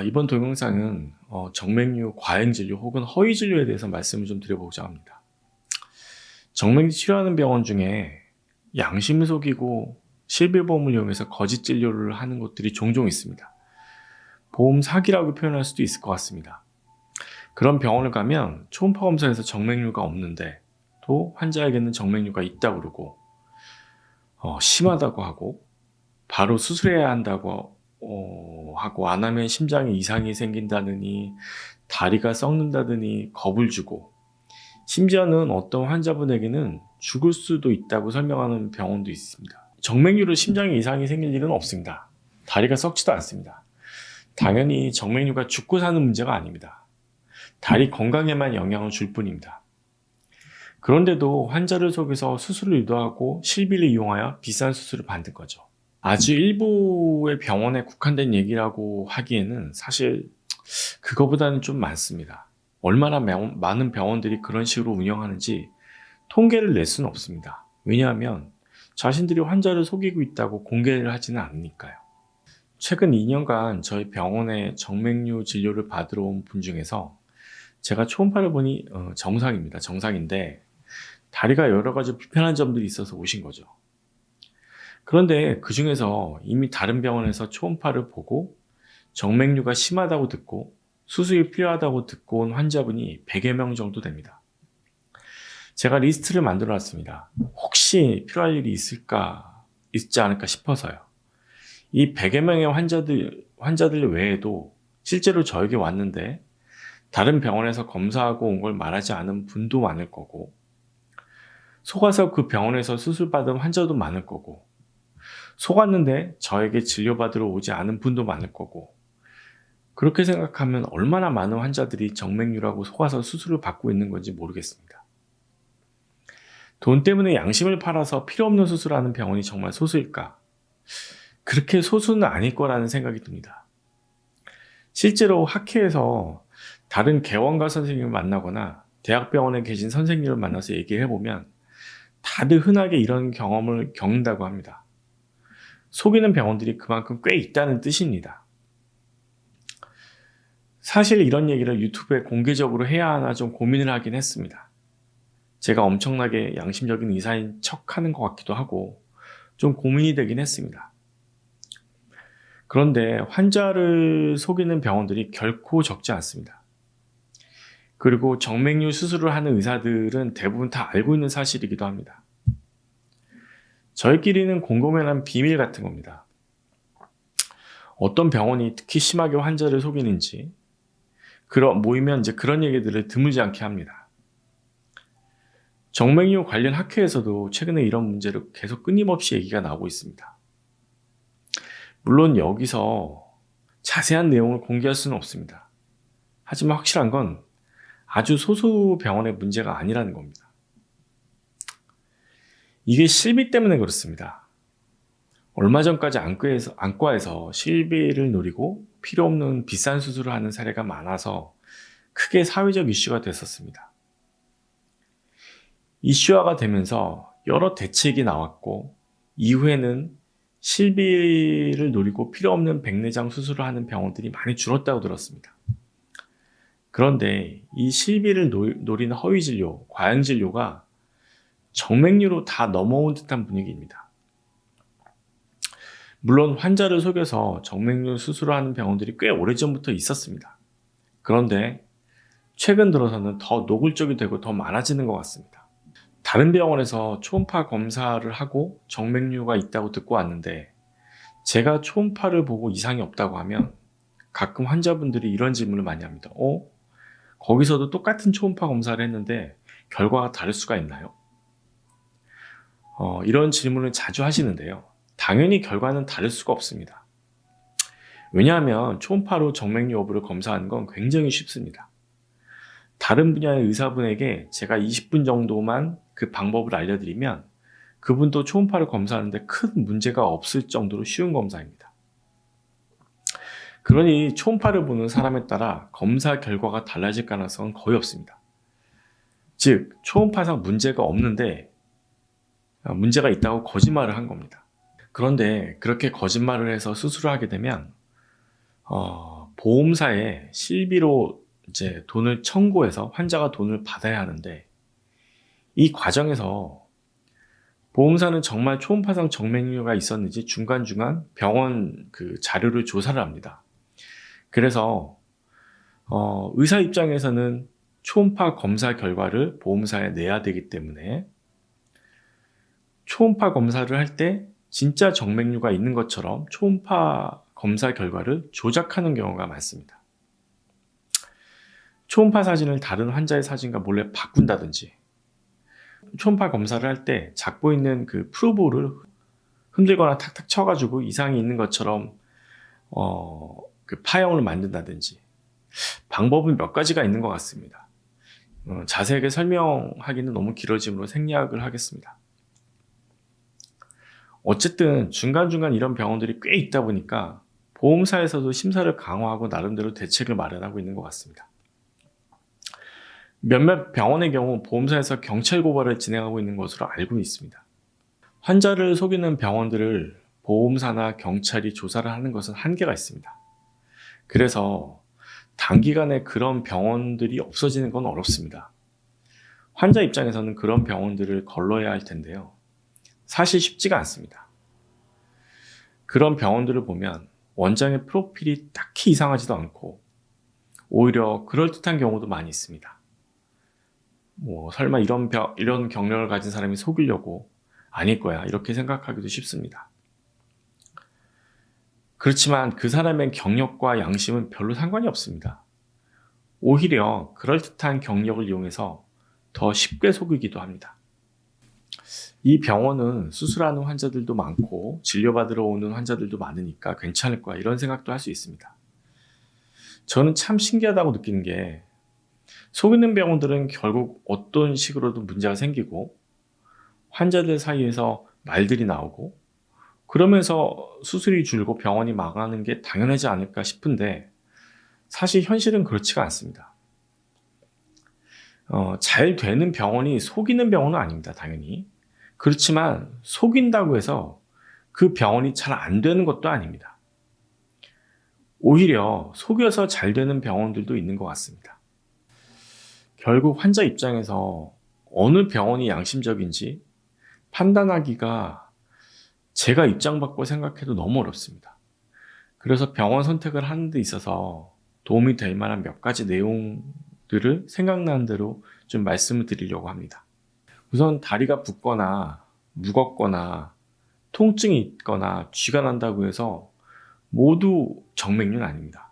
이번 동영상은 정맥류 과잉진료 혹은 허위진료에 대해서 말씀을 좀 드려보고자 합니다. 정맥류 치료하는 병원 중에 양심을 속이고 실비보험을 이용해서 거짓 진료를 하는 곳들이 종종 있습니다. 보험 사기라고 표현할 수도 있을 것 같습니다. 그런 병원을 가면 초음파 검사에서 정맥류가 없는데 또 환자에게는 정맥류가 있다고 그러고 심하다고 하고 바로 수술해야 한다고 하고 안 하면 심장에 이상이 생긴다느니 다리가 썩는다더니 겁을 주고 심지어는 어떤 환자분에게는 죽을 수도 있다고 설명하는 병원도 있습니다. 정맥류로 심장에 이상이 생길 일은 없습니다. 다리가 썩지도 않습니다. 당연히 정맥류가 죽고 사는 문제가 아닙니다. 다리 건강에만 영향을 줄 뿐입니다. 그런데도 환자를 속여서 수술을 유도하고 실비를 이용하여 비싼 수술을 받는 거죠. 아주 일부의 병원에 국한된 얘기라고 하기에는 사실 그거보다는 좀 많습니다. 얼마나 많은 병원들이 그런 식으로 운영하는지 통계를 낼 수는 없습니다. 왜냐하면 자신들이 환자를 속이고 있다고 공개를 하지는 않으니까요. 최근 2년간 저희 병원에 정맥류 진료를 받으러 온 분 중에서 제가 초음파를 보니 정상입니다. 정상인데 다리가 여러 가지 불편한 점들이 있어서 오신 거죠. 그런데 그 중에서 이미 다른 병원에서 초음파를 보고 정맥류가 심하다고 듣고 수술이 필요하다고 듣고 온 환자분이 100여 명 정도 됩니다. 제가 리스트를 만들어 놨습니다. 혹시 필요할 일이 있지 않을까 싶어서요. 이 100여 명의 환자들 외에도 실제로 저에게 왔는데 다른 병원에서 검사하고 온 걸 말하지 않은 분도 많을 거고 속아서 그 병원에서 수술받은 환자도 많을 거고 속았는데 저에게 진료받으러 오지 않은 분도 많을 거고 그렇게 생각하면 얼마나 많은 환자들이 정맥류라고 속아서 수술을 받고 있는 건지 모르겠습니다. 돈 때문에 양심을 팔아서 필요 없는 수술하는 병원이 정말 소수일까? 그렇게 소수는 아닐 거라는 생각이 듭니다. 실제로 학회에서 다른 개원가 선생님을 만나거나 대학병원에 계신 선생님을 만나서 얘기를 해보면 다들 흔하게 이런 경험을 겪는다고 합니다. 속이는 병원들이 그만큼 꽤 있다는 뜻입니다. 사실 이런 얘기를 유튜브에 공개적으로 해야 하나 좀 고민을 하긴 했습니다. 제가 엄청나게 양심적인 의사인 척 하는 것 같기도 하고 좀 고민이 되긴 했습니다. 그런데 환자를 속이는 병원들이 결코 적지 않습니다. 그리고 정맥류 수술을 하는 의사들은 대부분 다 알고 있는 사실이기도 합니다. 저희끼리는 공공연한 비밀 같은 겁니다. 어떤 병원이 특히 심하게 환자를 속이는지 모이면 이제 그런 얘기들을 드물지 않게 합니다. 정맥류 관련 학회에서도 최근에 이런 문제로 계속 끊임없이 얘기가 나오고 있습니다. 물론 여기서 자세한 내용을 공개할 수는 없습니다. 하지만 확실한 건 아주 소수 병원의 문제가 아니라는 겁니다. 이게 실비 때문에 그렇습니다. 얼마 전까지 안과에서 실비를 노리고 필요 없는 비싼 수술을 하는 사례가 많아서 크게 사회적 이슈가 됐었습니다. 이슈화가 되면서 여러 대책이 나왔고 이후에는 실비를 노리고 필요 없는 백내장 수술을 하는 병원들이 많이 줄었다고 들었습니다. 그런데 이 실비를 노리는 허위진료, 과잉진료가 정맥류로 다 넘어온 듯한 분위기입니다. 물론 환자를 속여서 정맥류 수술을 하는 병원들이 꽤 오래전부터 있었습니다. 그런데 최근 들어서는 더 노골적이 되고 더 많아지는 것 같습니다. 다른 병원에서 초음파 검사를 하고 정맥류가 있다고 듣고 왔는데 제가 초음파를 보고 이상이 없다고 하면 가끔 환자분들이 이런 질문을 많이 합니다. 거기서도 똑같은 초음파 검사를 했는데 결과가 다를 수가 있나요? 이런 질문을 자주 하시는데요. 당연히 결과는 다를 수가 없습니다. 왜냐하면 초음파로 정맥류 여부를 검사하는 건 굉장히 쉽습니다. 다른 분야의 의사분에게 제가 20분 정도만 그 방법을 알려드리면 그분도 초음파를 검사하는데 큰 문제가 없을 정도로 쉬운 검사입니다. 그러니 초음파를 보는 사람에 따라 검사 결과가 달라질 가능성은 거의 없습니다. 즉, 초음파상 문제가 없는데 문제가 있다고 거짓말을 한 겁니다. 그런데 그렇게 거짓말을 해서 수술을 하게 되면 보험사에 실비로 이제 돈을 청구해서 환자가 돈을 받아야 하는데, 이 과정에서 보험사는 정말 초음파상 정맥류가 있었는지 중간중간 병원 그 자료를 조사를 합니다. 그래서 의사 입장에서는 초음파 검사 결과를 보험사에 내야 되기 때문에 초음파 검사를 할 때 진짜 정맥류가 있는 것처럼 초음파 검사 결과를 조작하는 경우가 많습니다. 초음파 사진을 다른 환자의 사진과 몰래 바꾼다든지, 초음파 검사를 할 때 잡고 있는 그 프로브를 흔들거나 탁탁 쳐가지고 이상이 있는 것처럼 그 파형을 만든다든지, 방법은 몇 가지가 있는 것 같습니다. 자세하게 설명하기는 너무 길어지므로 생략을 하겠습니다. 어쨌든 중간중간 이런 병원들이 꽤 있다 보니까 보험사에서도 심사를 강화하고 나름대로 대책을 마련하고 있는 것 같습니다. 몇몇 병원의 경우 보험사에서 경찰 고발을 진행하고 있는 것으로 알고 있습니다. 환자를 속이는 병원들을 보험사나 경찰이 조사를 하는 것은 한계가 있습니다. 그래서 단기간에 그런 병원들이 없어지는 건 어렵습니다. 환자 입장에서는 그런 병원들을 걸러야 할 텐데요. 사실 쉽지가 않습니다. 그런 병원들을 보면 원장의 프로필이 딱히 이상하지도 않고 오히려 그럴듯한 경우도 많이 있습니다. 설마 이런 경력을 가진 사람이 속이려고 아닐 거야 이렇게 생각하기도 쉽습니다. 그렇지만 그 사람의 경력과 양심은 별로 상관이 없습니다. 오히려 그럴듯한 경력을 이용해서 더 쉽게 속이기도 합니다. 이 병원은 수술하는 환자들도 많고 진료받으러 오는 환자들도 많으니까 괜찮을 거야 이런 생각도 할 수 있습니다. 저는 참 신기하다고 느끼는 게, 속이는 병원들은 결국 어떤 식으로도 문제가 생기고 환자들 사이에서 말들이 나오고 그러면서 수술이 줄고 병원이 망하는 게 당연하지 않을까 싶은데, 사실 현실은 그렇지가 않습니다. 잘 되는 병원이 속이는 병원은 아닙니다, 당연히. 그렇지만 속인다고 해서 그 병원이 잘 안 되는 것도 아닙니다. 오히려 속여서 잘 되는 병원들도 있는 것 같습니다. 결국 환자 입장에서 어느 병원이 양심적인지 판단하기가 제가 입장 바꿔 생각해도 너무 어렵습니다. 그래서 병원 선택을 하는 데 있어서 도움이 될 만한 몇 가지 내용들을 생각나는 대로 좀 말씀을 드리려고 합니다. 우선 다리가 붓거나 무겁거나 통증이 있거나 쥐가 난다고 해서 모두 정맥류는 아닙니다.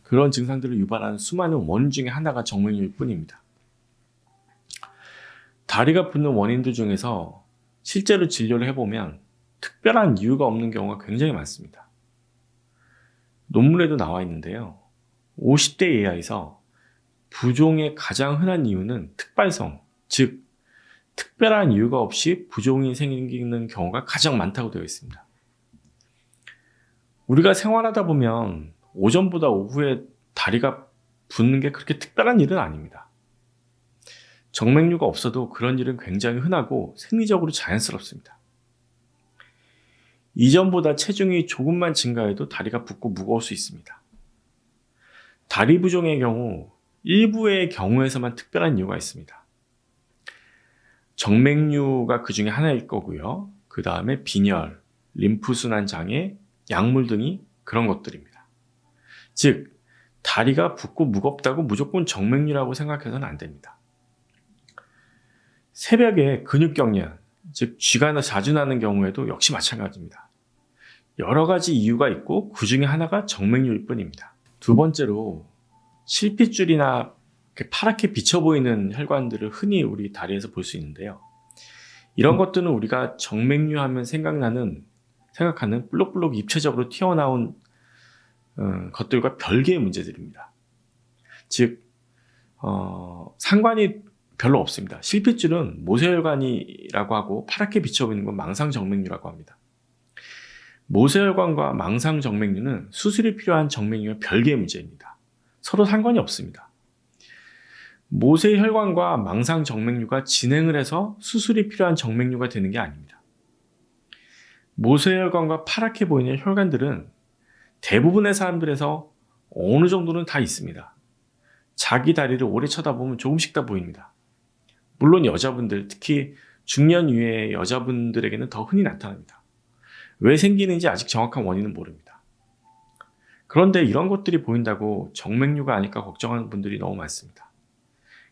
그런 증상들을 유발하는 수많은 원인 중에 하나가 정맥류일 뿐입니다. 다리가 붓는 원인들 중에서 실제로 진료를 해보면 특별한 이유가 없는 경우가 굉장히 많습니다. 논문에도 나와 있는데요. 50대 이하에서 부종의 가장 흔한 이유는 특발성, 즉 특별한 이유가 없이 부종이 생기는 경우가 가장 많다고 되어 있습니다. 우리가 생활하다 보면 오전보다 오후에 다리가 붓는 게 그렇게 특별한 일은 아닙니다. 정맥류가 없어도 그런 일은 굉장히 흔하고 생리적으로 자연스럽습니다. 이전보다 체중이 조금만 증가해도 다리가 붓고 무거울 수 있습니다. 다리 부종의 경우 일부의 경우에서만 특별한 이유가 있습니다. 정맥류가 그 중에 하나일 거고요. 그 다음에 빈혈, 림프순환 장애, 약물 등이 그런 것들입니다. 즉, 다리가 붓고 무겁다고 무조건 정맥류라고 생각해서는 안 됩니다. 새벽에 근육경련, 즉 쥐가 자주 나는 경우에도 역시 마찬가지입니다. 여러 가지 이유가 있고 그 중에 하나가 정맥류일 뿐입니다. 두 번째로 실핏줄이나 파랗게 비쳐 보이는 혈관들을 흔히 우리 다리에서 볼 수 있는데요. 이런 것들은 우리가 정맥류 하면 생각하는 볼록볼록 입체적으로 튀어나온 것들과 별개의 문제들입니다. 즉 상관이 별로 없습니다. 실핏줄은 모세혈관이라고 하고 파랗게 비쳐 보이는 건 망상정맥류라고 합니다. 모세혈관과 망상정맥류는 수술이 필요한 정맥류와 별개의 문제입니다. 서로 상관이 없습니다. 모세혈관과 망상정맥류가 진행을 해서 수술이 필요한 정맥류가 되는 게 아닙니다. 모세혈관과 파랗게 보이는 혈관들은 대부분의 사람들에서 어느 정도는 다 있습니다. 자기 다리를 오래 쳐다보면 조금씩 다 보입니다. 물론 여자분들, 특히 중년 이후의 여자분들에게는 더 흔히 나타납니다. 왜 생기는지 아직 정확한 원인은 모릅니다. 그런데 이런 것들이 보인다고 정맥류가 아닐까 걱정하는 분들이 너무 많습니다.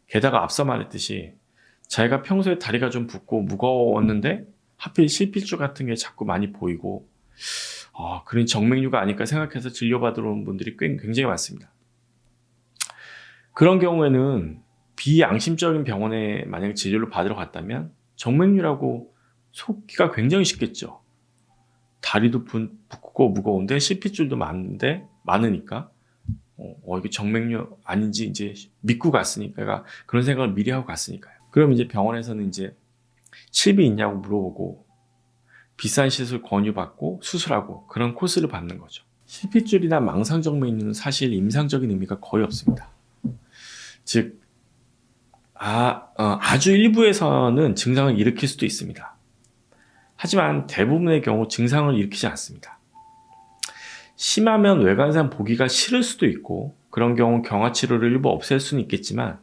게다가 앞서 말했듯이 자기가 평소에 다리가 좀 붓고 무거웠는데 하필 실핏줄 같은 게 자꾸 많이 보이고 그런 정맥류가 아닐까 생각해서 진료받으러 온 분들이 굉장히 많습니다. 그런 경우에는 비양심적인 병원에 만약에 진료를 받으러 갔다면 정맥류라고 속기가 굉장히 쉽겠죠. 다리도 붓고 무거운데 실핏줄도 많으니까 이게 정맥류 아닌지 이제 믿고 갔으니까 그런 생각을 미리 하고 갔으니까요. 그럼 이제 병원에서는 이제 칩이 있냐고 물어보고 비싼 시술 권유받고 수술하고 그런 코스를 받는 거죠. 실핏줄이나 망상정맥류는 사실 임상적인 의미가 거의 없습니다. 즉 아주 일부에서는 증상을 일으킬 수도 있습니다. 하지만 대부분의 경우 증상을 일으키지 않습니다. 심하면 외관상 보기가 싫을 수도 있고 그런 경우 경화치료를 일부 없앨 수는 있겠지만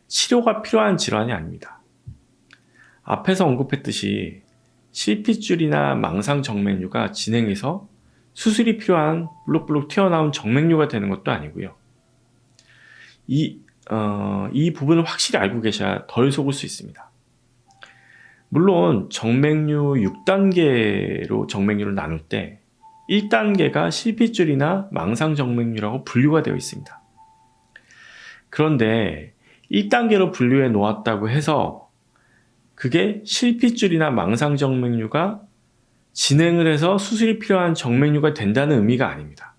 치료가 필요한 질환이 아닙니다. 앞에서 언급했듯이 실핏줄이나 망상정맥류가 진행해서 수술이 필요한 블룩블룩 튀어나온 정맥류가 되는 것도 아니고요. 이 부분을 확실히 알고 계셔야 덜 속을 수 있습니다. 물론 정맥류 6단계로 정맥류를 나눌 때 1단계가 실핏줄이나 망상정맥류라고 분류가 되어 있습니다. 그런데 1단계로 분류해 놓았다고 해서 그게 실핏줄이나 망상정맥류가 진행을 해서 수술이 필요한 정맥류가 된다는 의미가 아닙니다.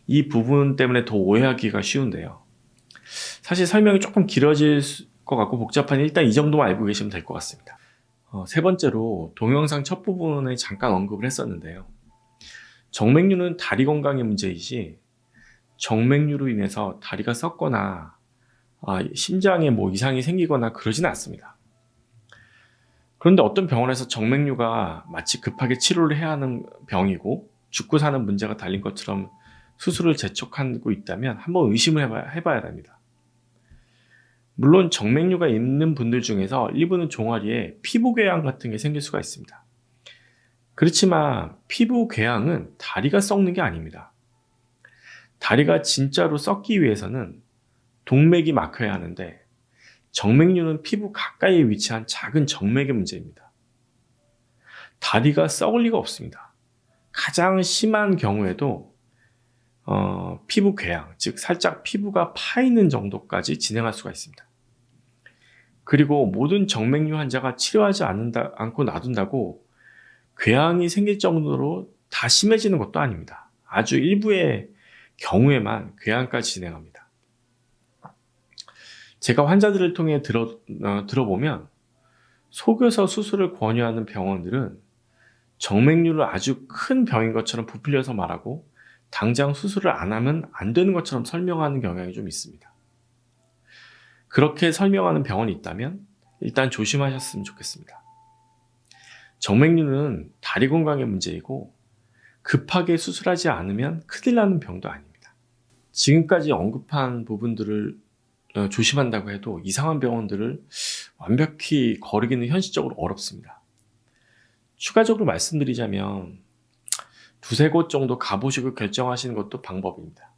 이 부분 때문에 더 오해하기가 쉬운데요. 사실 설명이 조금 길어질 것 같고 복잡하니 일단 이 정도만 알고 계시면 될 것 같습니다. 세 번째로 동영상 첫 부분에 잠깐 언급을 했었는데요. 정맥류는 다리 건강의 문제이지 정맥류로 인해서 다리가 썩거나 심장에 이상이 생기거나 그러진 않습니다. 그런데 어떤 병원에서 정맥류가 마치 급하게 치료를 해야 하는 병이고 죽고 사는 문제가 달린 것처럼 수술을 재촉하고 있다면 한번 의심을 해봐야 됩니다. 물론 정맥류가 있는 분들 중에서 일부는 종아리에 피부 궤양 같은 게 생길 수가 있습니다. 그렇지만 피부 궤양은 다리가 썩는 게 아닙니다. 다리가 진짜로 썩기 위해서는 동맥이 막혀야 하는데 정맥류는 피부 가까이에 위치한 작은 정맥의 문제입니다. 다리가 썩을 리가 없습니다. 가장 심한 경우에도 피부 궤양, 즉 살짝 피부가 파이는 정도까지 진행할 수가 있습니다. 그리고 모든 정맥류 환자가 치료하지 않고 놔둔다고 궤양이 생길 정도로 다 심해지는 것도 아닙니다. 아주 일부의 경우에만 궤양까지 진행합니다. 제가 환자들을 통해 들어보면 속여서 수술을 권유하는 병원들은 정맥류를 아주 큰 병인 것처럼 부풀려서 말하고 당장 수술을 안 하면 안 되는 것처럼 설명하는 경향이 좀 있습니다. 그렇게 설명하는 병원이 있다면 일단 조심하셨으면 좋겠습니다. 정맥류는 다리 건강의 문제이고 급하게 수술하지 않으면 큰일 나는 병도 아닙니다. 지금까지 언급한 부분들을 조심한다고 해도 이상한 병원들을 완벽히 거르기는 현실적으로 어렵습니다. 추가적으로 말씀드리자면 두세 곳 정도 가보시고 결정하시는 것도 방법입니다.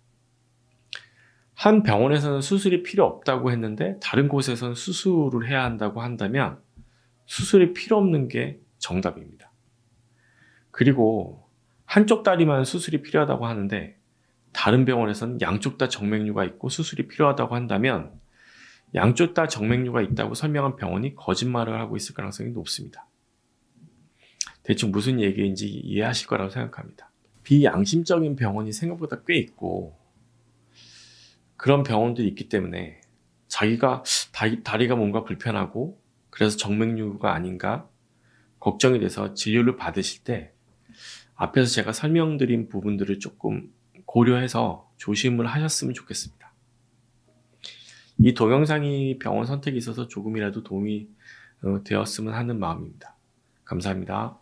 한 병원에서는 수술이 필요 없다고 했는데 다른 곳에서는 수술을 해야 한다고 한다면 수술이 필요 없는 게 정답입니다. 그리고 한쪽 다리만 수술이 필요하다고 하는데 다른 병원에서는 양쪽 다 정맥류가 있고 수술이 필요하다고 한다면 양쪽 다 정맥류가 있다고 설명한 병원이 거짓말을 하고 있을 가능성이 높습니다. 대충 무슨 얘기인지 이해하실 거라고 생각합니다. 비양심적인 병원이 생각보다 꽤 있고 그런 병원들이 있기 때문에 자기가 다리가 뭔가 불편하고 그래서 정맥류가 아닌가 걱정이 돼서 진료를 받으실 때 앞에서 제가 설명드린 부분들을 조금 고려해서 조심을 하셨으면 좋겠습니다. 이 동영상이 병원 선택에 있어서 조금이라도 도움이 되었으면 하는 마음입니다. 감사합니다.